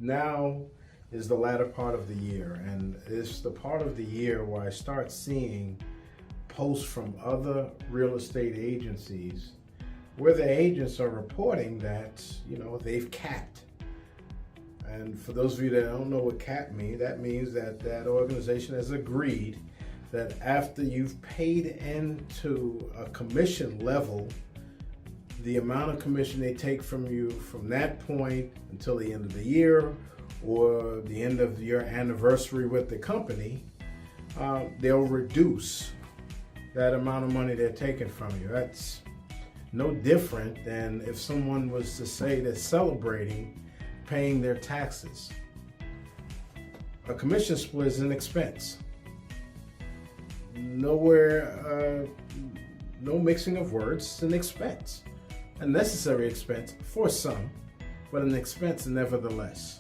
now is the latter part of the year, and it's the part of the year where I start seeing posts from other real estate agencies where the agents are reporting that, they've capped. And for those of you that don't know what cap means, that means that that organization has agreed that after you've paid into a commission level, the amount of commission they take from you from that point until the end of the year or the end of your anniversary with the company, they'll reduce that amount of money they're taking from you. That's no different than if someone was to say they're celebrating paying their taxes. A commission split is an expense. No mixing of words, it's an expense. A necessary expense for some, but an expense nevertheless.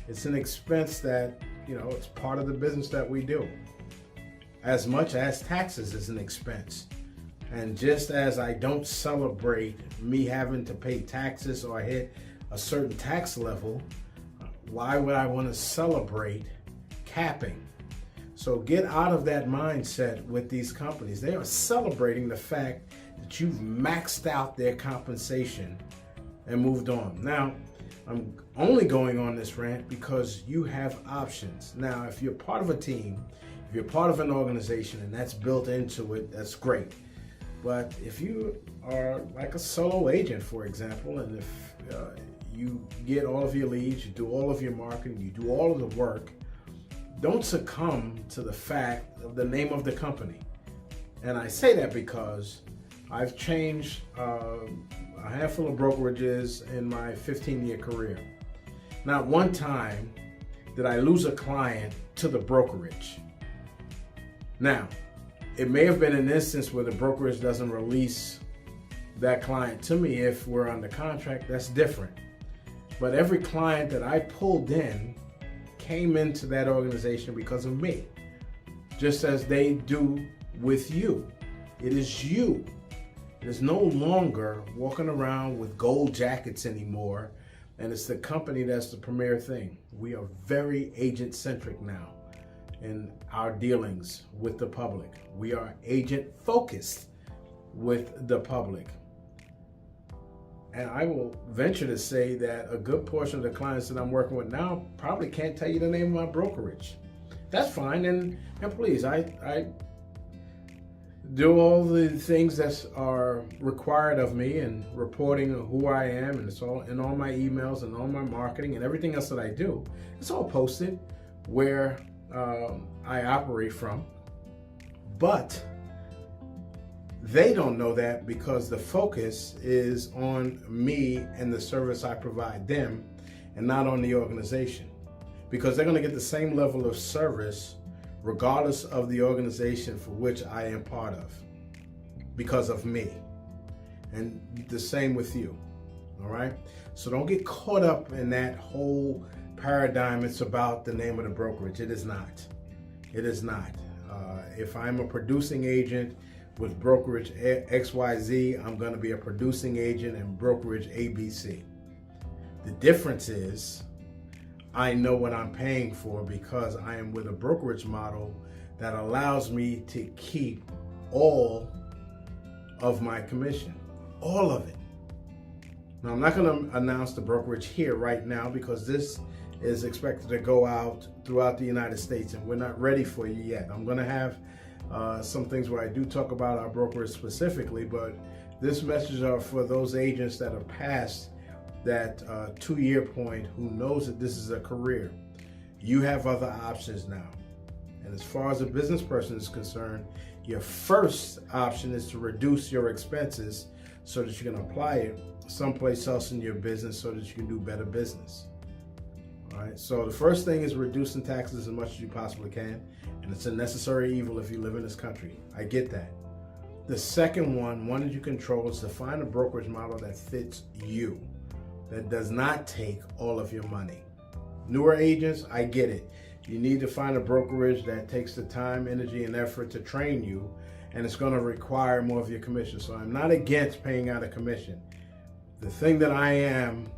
It's an expense that, it's part of the business that we do. As much as taxes is an expense. And just as I don't celebrate me having to pay taxes or hit a certain tax level, why would I want to celebrate capping? So get out of that mindset with these companies. They are celebrating the fact that you've maxed out their compensation and moved on. Now, I'm only going on this rant because you have options. Now, if you're part of a team, if you're part of an organization and that's built into it, that's great. But if you are like a solo agent, for example, and if you get all of your leads, you do all of your marketing, you do all of the work, don't succumb to the fact of the name of the company. And I say that because I've changed a handful of brokerages in my 15-year career. Not one time did I lose a client to the brokerage. Now, it may have been an instance where the brokerage doesn't release that client to me if we're under contract. That's different. But every client that I pulled in came into that organization because of me, just as they do with you. It is you. It is no longer walking around with gold jackets anymore, and it's the company that's the premier thing. We are very agent-centric now in our dealings with the public. We are agent-focused with the public. And I will venture to say that a good portion of the clients that I'm working with now probably can't tell you the name of my brokerage. That's fine, and please, I do all the things that are required of me and reporting who I am, and it's all in all my emails and all my marketing and everything else that I do. It's all posted where I operate from, but they don't know that because the focus is on me and the service I provide them and not on the organization, because they're going to get the same level of service regardless of the organization for which I am part of, because of me. And the same with you, all right? So don't get caught up in that whole paradigm. It's about the name of the brokerage. It is not. It is not. If I'm a producing agent with brokerage XYZ, I'm going to be a producing agent in brokerage ABC. The difference is I know what I'm paying for because I am with a brokerage model that allows me to keep all of my commission, all of it. Now, I'm not going to announce the brokerage here right now because this is expected to go out throughout the United States and we're not ready for you yet. I'm going to have some things where I do talk about our brokerage specifically, but this message are for those agents that are past that 2-year point who knows that this is a career. You have other options now. And as far as a business person is concerned, your first option is to reduce your expenses so that you can apply it someplace else in your business so that you can do better business. All right, so the first thing is reducing taxes as much as you possibly can, and it's a necessary evil if you live in this country. I get that. The second one that you control, is to find a brokerage model that fits you, that does not take all of your money. Newer agents, I get it. You need to find a brokerage that takes the time, energy, and effort to train you, and it's going to require more of your commission. So I'm not against paying out a commission. The thing that I am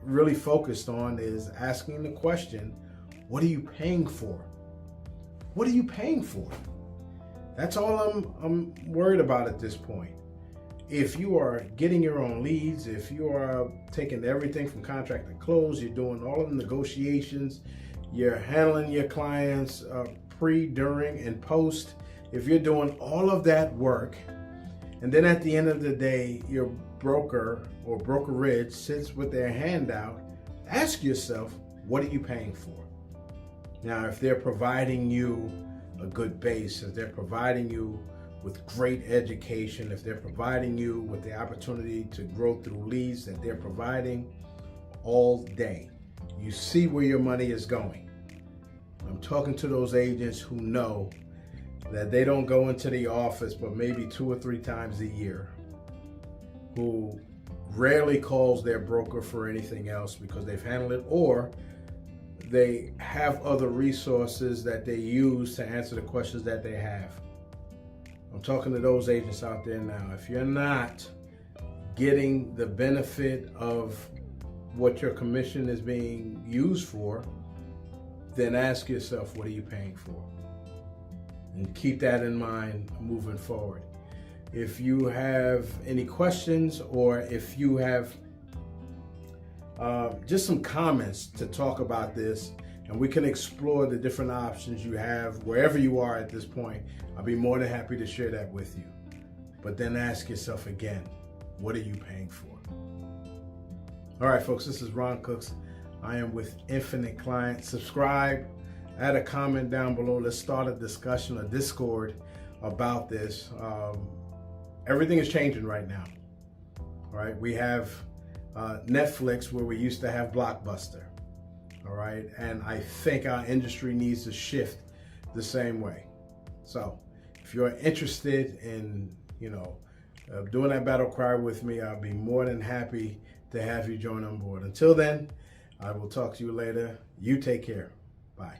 really focused on is asking the question, what are you paying for? What are you paying for? That's all I'm worried about at this point. If you are getting your own leads, if you are taking everything from contract to close, you're doing all of the negotiations, you're handling your clients pre, during, and post, if you're doing all of that work, and then at the end of the day, your broker or brokerage sits with their hand out, ask yourself, what are you paying for? Now, if they're providing you a good base, if they're providing you with great education, if they're providing you with the opportunity to grow through leads that they're providing all day, you see where your money is going. I'm talking to those agents who know that they don't go into the office but maybe 2 or 3 times a year, who rarely calls their broker for anything else because they've handled it, or they have other resources that they use to answer the questions that they have. I'm talking to those agents out there now. If you're not getting the benefit of what your commission is being used for, then ask yourself, what are you paying for? And keep that in mind moving forward. If you have any questions, or if you have just some comments to talk about this, and we can explore the different options you have wherever you are at this point, I'll be more than happy to share that with you. But then ask yourself again, what are you paying for? All right, folks, this is Ron Cooks. I am with Infinite Client. Subscribe, add a comment down below. Let's start a discussion, a Discord about this. Everything is changing right now. All right, we have Netflix, where we used to have Blockbuster. All right, and I think our industry needs to shift the same way. So if you're interested in, doing that battle cry with me, I'll be more than happy to have you join on board. Until then, I will talk to you later. You take care. Bye.